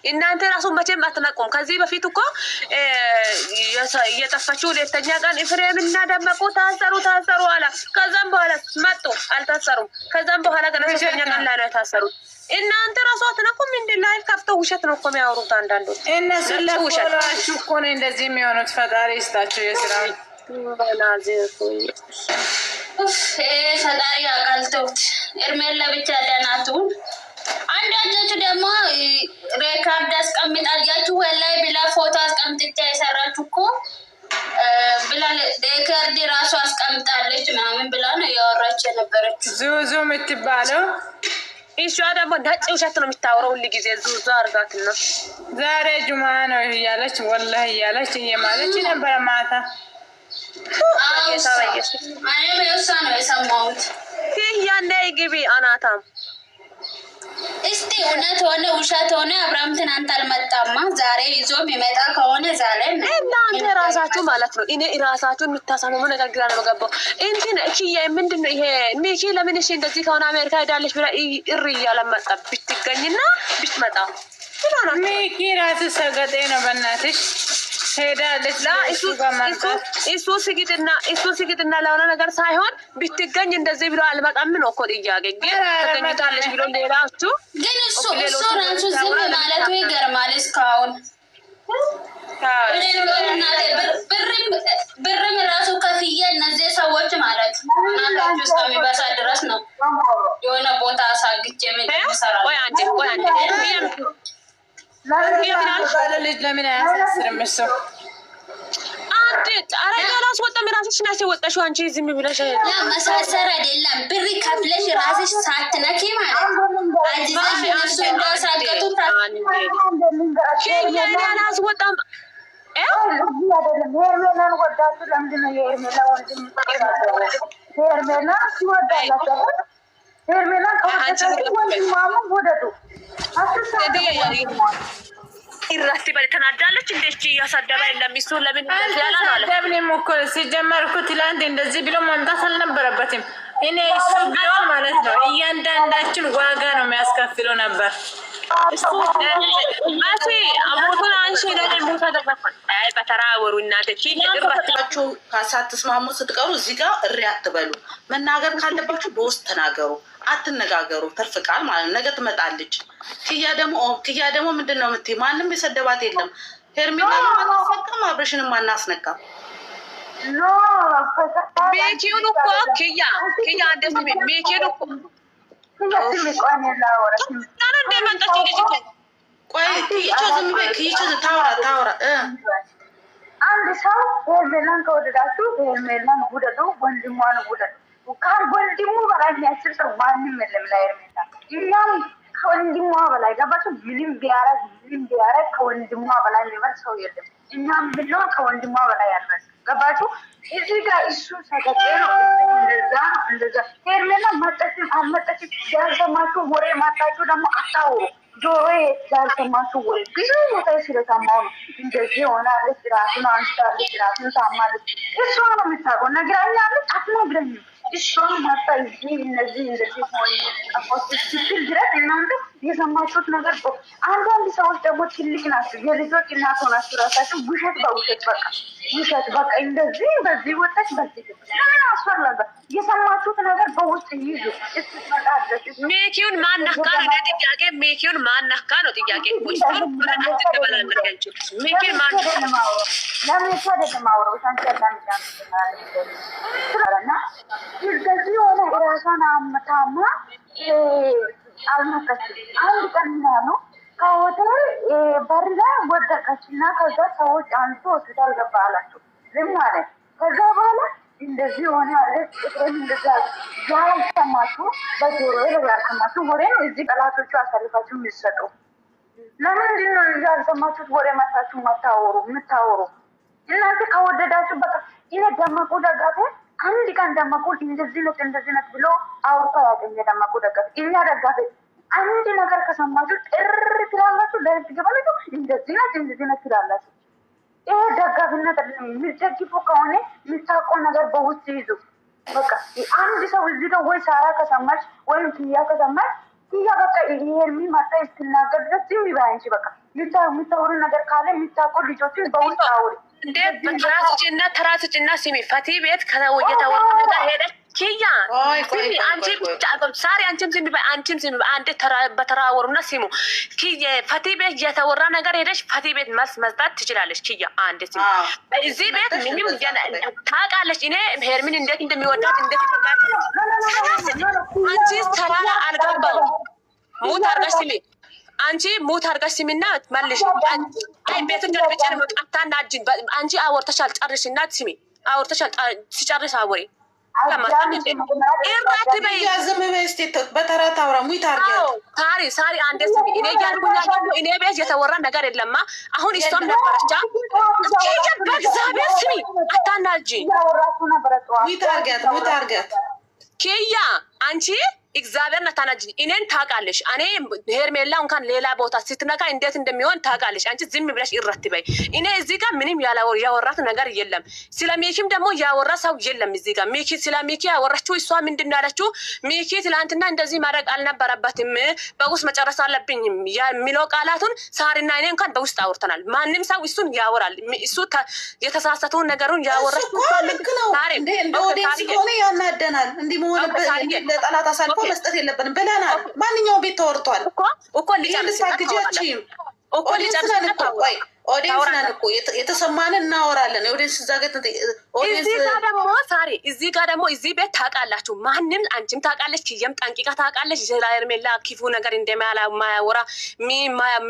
እናንተ ራሱ መቼም አትነቁም። ከዚህ በፊት እኮ እየጠፋችሁ ሁለተኛ ቀን ኤፍሬምና ደመቁ ታሰሩ አላ። ከዛም በኋላ መጡ አልታሰሩም። ከዛም በኋላ ገና ሶስተኛ ቀን ላይ ነው የታሰሩት። እናንተ ራሱ አትነቁም። እንደ ላይፍ ከፍተው ውሸት ነው እኮ የሚያወሩት አንዳንዶች። እነሱ ለፎሎዋችሁ እኮ ነው እንደዚህ የሚሆኑት። ፈጣሪ ይስጣቸው የስራ ፈጣሪ አቃልተውት ኤርሜላ ብቻ ደናቱን አንዳንዶቹ ደግሞ ሬካርድ አስቀምጣላችሁ ወላይ ብላ ፎቶ አስቀምጥቻ የሰራችሁ እኮ ብላ ሬካርድ ራሱ አስቀምጣለች ምናምን ብላ ነው ያወራች የነበረችው ዙዙ የምትባለው። እሷ ደግሞ ነጭ ውሸት ነው የምታወራው ሁሉ ጊዜ ዙዙ አርጋት ነው። ዛሬ ጁማ ነው እያለች ወላሂ እያለች እየማለች ነበረ ማታ። እኔ በእሷ ነው የሰማሁት። ይህ ያኔ ግቢ አናታም እስቲ እውነት ሆነ ውሸት ሆነ አብርሃም ትናንት አልመጣማ። ዛሬ ይዞ የሚመጣ ከሆነ ዛሬ እናንተ ራሳችሁ ማለት ነው። እኔ ራሳችሁ የምታሳመሙ ነገር ግራ ነው ገባው። እንትን እቺዬ ምንድን ነው ይሄ ሚኪ ለምን እሺ እንደዚህ ከሆነ አሜሪካ ሄዳለች ብላ እሪ እያለ መጣ ብትገኝና ብትመጣ ሚኪ ራሱ ሰገጤ ነው በእናትሽ ሄዳለች። እሱ ስግጥና ለሆነ ነገር ሳይሆን ብትገኝ እንደዚህ ብሎ አልመጣም ነው እኮ ጥያቄ። ግን ተገኝታለች ብሎ ሌላችሁ ግን እሱ ራሱ ዝም ማለቱ ይገርማል። እስካሁን ብርም ራሱ ከፍዬ እነዚህ ሰዎች ማለት ናላችሁ እስከሚበሳ ድረስ ነው የሆነ ቦታ አሳግቼ የሚሰራ ልጅ ለምን አያሳስርም? እሱ አንድ አረጋ ላስወጣም ራስሽ ናቸው ወጣሽው። አንቺ ዝም ብለሽ መሳሰር አይደለም ብር ከፍለሽ ራስሽ ሳትነኪ ማለት አዚዛሽ እሱ እንዳሳገቱ አላስወጣም። ሄርሜላን ወዳችሁ ለምንድን ነው የሄርሜላ ወንድም ሄርሜላ ሲወዳላችሁ ሄርሜላን ከወዳችሁ ወንድማሙ ወደዱ ይራስቲ ባለ ተናዳለች። እንደዚህ ያሳደባ ለሚሱ ለምን ያላ ማለት ለምን እኮ ሲጀመር እኮ ትላንት እንደዚህ ብሎ መምጣት አልነበረበትም። እኔ እሱ ቢሆን ማለት ነው እያንዳንዳችን ዋጋ ነው የሚያስከፍለው ነበር። እሱ ማሲ አሞቱን አንሺ ለምን ቦታ ተፈፈን አይ በተራወሩ እናንተ ይራትባችሁ ሳትስማሙ ስትቀሩ እዚህ ጋር እሪ አትበሉ። መናገር ካለባችሁ በውስጥ ተናገሩ፣ አትነጋገሩ። ተርፍቃል ማለት ነገ ትመጣለች። ክያ ደግሞ ምንድነው የምትይ? ማንም የሰደባት የለም። ሄርሜላ ማናስነካም፣ አብረሽንም ማናስነካም። ቤኪውን እኮ ክያ እንደዚህ ቤኪውን እኮ ታውራ አንድ ሰው ሄርሜላን ከወደዳችሁ ሄርሜላን ውደዱ፣ ወንድሟን ውደዱ። ከወንድሙ በላይ የሚያስብ ሰው ማንም የለም ለሄርሜላ። እኛም ከወንድሟ በላይ ገባችሁ? ምንም ቢያረግ ከወንድሟ በላይ የሚበል ሰው የለም። እኛም ብለው ከወንድሟ በላይ ያልበል ገባችሁ? እዚህ ጋር እሱ ሰገጤ ነው። እንደዛ ሄርሜላ መጠችም አልመጠችም ያልሰማችሁ ወሬ ማታችሁ ደግሞ አታውሩ። ጆሮ ያልሰማችሁ ወሬ ብዙ ቦታ ስለሰማሁ ነው እንደዚህ ሆናለች፣ ራሱን አንስታለች፣ ራሱን ታማለች። እሷ ነው የምታውቀው። ነግራኛለች አትነግረኝም። እሷ መጣ እዚህ እንደዚህ ሆይ ስትል ድረስ እናንተ የሰማችሁት ነገር አንዳንድ ሰዎች ደግሞ ትልቅ ናቸው፣ የልጆች እናት ሆናችሁ ራሳችሁ ውሸት በውሸት ውሸት እንደዚህ በዚህ ወጣች በዚህ ለምን አስፈለገ? የሰማችሁት ነገር በውስጥ ይዙ። ሜኪውን ማናካ ነው ጥያቄ። ሜኪውን ማናካ ነው ጥያቄ። ሜኪውን ማናካ ለምን ተደማውረው ታንተላምጣም ስለና እንደዚህ ሆነ ራሷን አመታማ አልመጣችም። አንድ ቀን ነው ከሆቴል በር ላይ ወደቀችና ከዛ ሰዎች አንሱ ሆስፒታል ገባ አላቸው። ዝም ማለት ከዛ በኋላ እንደዚህ ሆነ አለች። ጥቅም እንደዛ ያልሰማችሁ በጆሮ ያልሰማችሁ ወሬ ነው እዚህ ጠላቶቹ አሳልፋችሁ የሚሰጡ። ለምንድን ነው ያልሰማችሁት ወሬ መታችሁ የምታወሩ? እናንተ ከወደዳችሁ በቃ ይሄ ደመቁ ደጋፊ አንድ ቀን ደመቁ እንደዚህ ነት ብሎ አውርቶ ያገኘ ደመቁ ደጋፊ እኛ ደጋፊ አንድ ነገር ከሰማችሁ ጥር ትላላችሁ፣ ለህዝብ ገባላችሁ፣ እንደዚህ ነት ትላላችሁ። ይሄ ደጋፊነት የሚደግፉ ከሆነ የሚታውቀው ነገር በውስጥ ይዙ። በቃ አንድ ሰው እዚህ ጋር ወይ ሳራ ከሰማች ወይም ክያ ከሰማች ያ በቃ ይሄን የሚመጣ ይስተናገድ ድረስ ዝም ይበል አንቺ በቃ የምታወሩ ነገር ካለ የምታውቁ ልጆችን በውስጥ አውሪ። እንዴት ተራስጭና ስሚ ፈቲ ቤት የተወራ ነገር ሄደች ኪያ ስሚ አንቺ ሳሪ አንቺም ስሚ አንቺም ስሚ አንዴ በተራወሩና ስሙ ፈቲ ቤት የተወራ ነገር ሄደች ፈቲ ቤት መልስ መስጠት ትችላለች። ኪያ አንዴ ስሚ እዚህ ቤት ምንም ታውቃለች። እኔ ሄርሚን እንዴት እንደሚወዳት እንዴት አንቺ ተራራ አልገባው ሙት አርጋሽ ስሚ አንቺ ሙት አርጋሽ ስሚና መልሽ አይ ቤቱን ጀርብጭ ነው ቀጣና አንቺ አወርተሻል ጨርሽና ስሚ አወርተሻል ሲጨርስ አወሪ ሳሪ አንዴ ስሚ እኔ እያልኩኝ እኔ ቤት የተወራ ነገር የለማ። አሁን እሷም ነበረቻ በእግዚአብሔር ስሚ አታናጂ ኪያ አንቺ እግዚአብሔር ነታናጅ እኔን ታውቃለሽ። እኔ ሄርሜላ እንኳን ሌላ ቦታ ስትነካ እንዴት እንደሚሆን ታውቃለሽ። አንቺ ዝም ብለሽ ይረትበይ። እኔ እዚህ ጋር ምንም ያወራት ነገር የለም። ስለ ሚኪም ደግሞ ያወራ ሰው የለም እዚህ ጋር። ሚኪ ስለ ሚኪ ያወራችው እሷ ምንድን ያለችው ሚኪ ትላንትና እንደዚህ ማድረግ አልነበረበትም በውስጥ መጨረስ አለብኝ የሚለው ቃላቱን ሳሪና እኔ እንኳን በውስጥ አውርተናል። ማንም ሰው እሱን ያወራል። እሱ የተሳሳተውን ነገሩን ያወራች ያናደናል። እንዲህ መሆን ለጠላት አሳልፎ መስጠት የለብንም ብለናል። ማንኛውም ቤት ተወርቷል እኮ ልጨርስልታችም እኮ ልጨርስልታቆይ ኦዲየንስ እኮ የተሰማንን እናወራለን። ኦዲየንስ ዛገት እዚህ ጋር ደግሞ ሳሪ እዚህ ጋር ደግሞ እዚህ ቤት ታውቃላችሁ። ማንም አንቺም ታውቃለች፣ ኪየም ጠንቂቃ ታውቃለች። ስለ ሄርሜላ ክፉ ነገር እንደማያወራ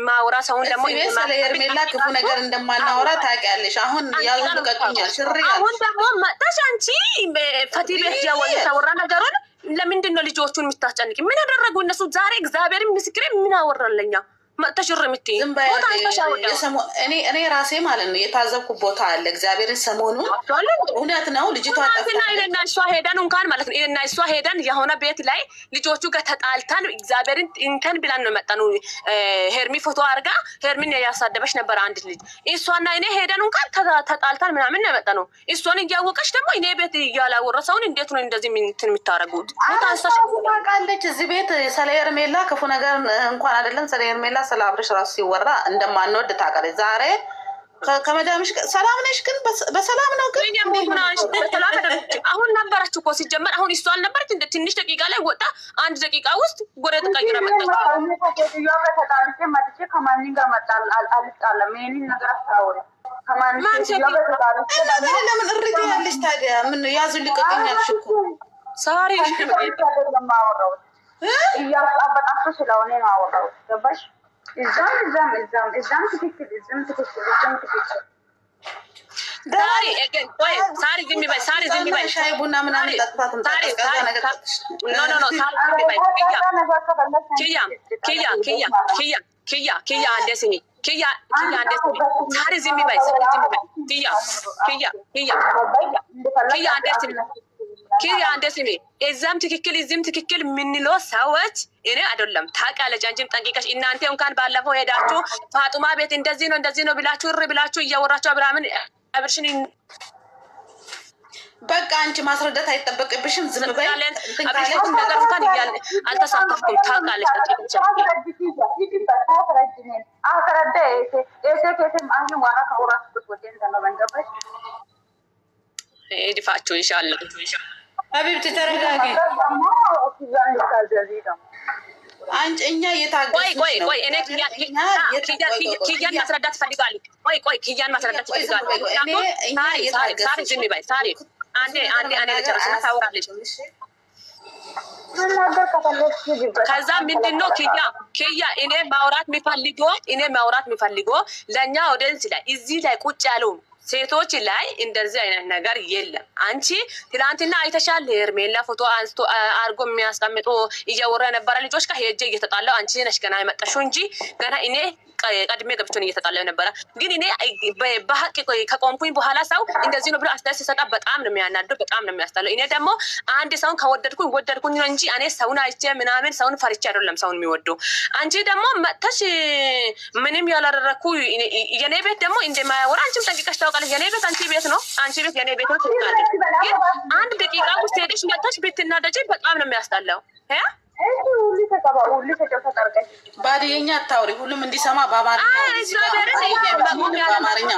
ማወራ ሰውን ደግሞ ስለ ሄርሜላ ክፉ ነገር እንደማናወራ ታውቂያለሽ። አሁን ያልቀቁኛል ሽሪ አሁን ደግሞ መጣሽ አንቺ ፈቲ ቤት የተወራ ነገሩን ለምንድን ነው ልጆቹን የምታስጨንቂ? ምን ያደረጉ እነሱ? ዛሬ እግዚአብሔር ምስክሬ ምን አወራለኛ መተሽር ምትይ እኔ ራሴ ማለት ነው የታዘብኩ ቦታ አለ። እግዚአብሔርን ሰሞኑን እውነት ነው ልጅቷ ጠፍታ እና እሷ ሄደን እንኳን ማለት ነው እና እሷ ሄደን የሆነ ቤት ላይ ልጆቹ ጋር ተጣልተን እግዚአብሔርን እንተን ብለን ነው መጣኑ። ሄርሚ ፎቶ አርጋ ሄርሚን ያሳደበች ነበር አንድ ልጅ። እሷና እኔ ሄደን እንኳን ተጣልተን ምናምን ነው መጣኑ። እሷን እያወቀች ደግሞ እኔ ቤት ያላወረሰውን እንዴት ነው እንደዚህ እንትን የምታረጉት? ታውቃለች እዚህ ቤት ስለ ሄርሜላ ክፉ ነገር እንኳን አይደለም ስለ ሄርሜላ ስለ አብርሽ ራሱ ሲወራ እንደማንወድ ታውቃለች። ዛሬ ከመዳምሽ ሰላም ነሽ? ግን በሰላም ነው? ግን አሁን ነበረች እኮ ሲጀመር። አሁን እሷ አልነበረች እንደ ትንሽ ደቂቃ ላይ ወጣ። አንድ ደቂቃ ውስጥ ጎረ ተቀይራ መጣች። ከማንም ጋር መጣል አልጣለም። ይሄንን ነገር አስተዋወረ ለምን እርግ ያለች ታዲያ? ምን ያዙ ልቀቀኛልሽ እኮ ሳሪ እያጣበጣችሁ ስለሆነ ነው አወራሁት። ገባሽ? እዛም ትክክል ሳሪ ዝም በይ። ሳሪ ዝም በይ። ሻይ ቡና ምናምን ጠጥታት ኪያ አንዴ ስሚ። ኪያ አንዴ ስሚ። ሳሪ ዝም በይ። ኪያ አንዴ ስሚ። ኪያ አንዴ ስሚ። እዛም ትክክል እዚህም ትክክል የምንለው ሰዎች እኔ አይደለም። ታውቃለች አንቺም ጠንቂቀሽ። እናንተ እንኳን ባለፈው ሄዳችሁ ፋጡማ ቤት እንደዚህ ነው ብላችሁ እሪ ብላችሁ እያወራችሁ አብርሃምን አብርሽን በቃ አንቺ ማስረዳት አይጠበቅብሽም። ዝም በይ። አብርሽን ነገር እንኳን አልተሳተፍኩም። ታውቃለች ይድፋችሁ ኢንሻአላህ። ሀቢብቲ ተረጋጊ። አንቺ እኛ የታገስሽ ነው። ቆይ እኔ ኪያን ማስረዳት ፈልጋለሁ። ቆይ ኪያን ማስረዳት ፈልጋለሁ። ሳሪ ዝም በይ። ሳሪ አንዴ ለጨረስና ታወራለች። ከዛ ምንድነው ኪያ እኔ ማውራት የሚፈልገው ለእኛ ኦዲየንስ ላይ እዚህ ላይ ቁጭ ያለው ሴቶች ላይ እንደዚህ አይነት ነገር የለም። አንቺ ትላንትና አይተሻል። ሄርሜላ ፎቶ አንስቶ አርጎ የሚያስቀምጡ እያወራ የነበረ ልጆች ጋር ሄጄ እየተጣላሁ አንቺ ነሽ ገና የመጣሽው እንጂ ገና እኔ ቀድሜ ገብቼን እየተጣላሁ ነበረ። ግን እኔ በሀቅ ከቆምኩኝ በኋላ ሰው እንደዚህ ነው ብሎ አስተያየት ሲሰጣ በጣም ነው የሚያናደው፣ በጣም ነው የሚያስጠላው። እኔ ደግሞ አንድ ሰውን ከወደድኩኝ ነው እንጂ እኔ ሰውን አይቼ ምናምን ሰውን ፈርቼ አይደለም ሰውን የሚወደው። አንቺ ደግሞ መጥተሽ ምንም ያላደረኩ የኔ ቤት ደግሞ እንደማያወራ አንቺም ጠንቅቀሽ ታውቃለሽ። የኔ ቤት አንቺ ቤት ነው፣ አንቺ ቤት የኔ ቤት ነው ትላለች። ግን አንድ ደቂቃ ውስጥ ሄደሽ መጥተሽ ብትናደጂ በጣም ነው የሚያስጠላው። ባድየኛ አታውሪ፣ ሁሉም እንዲሰማ በአማርኛ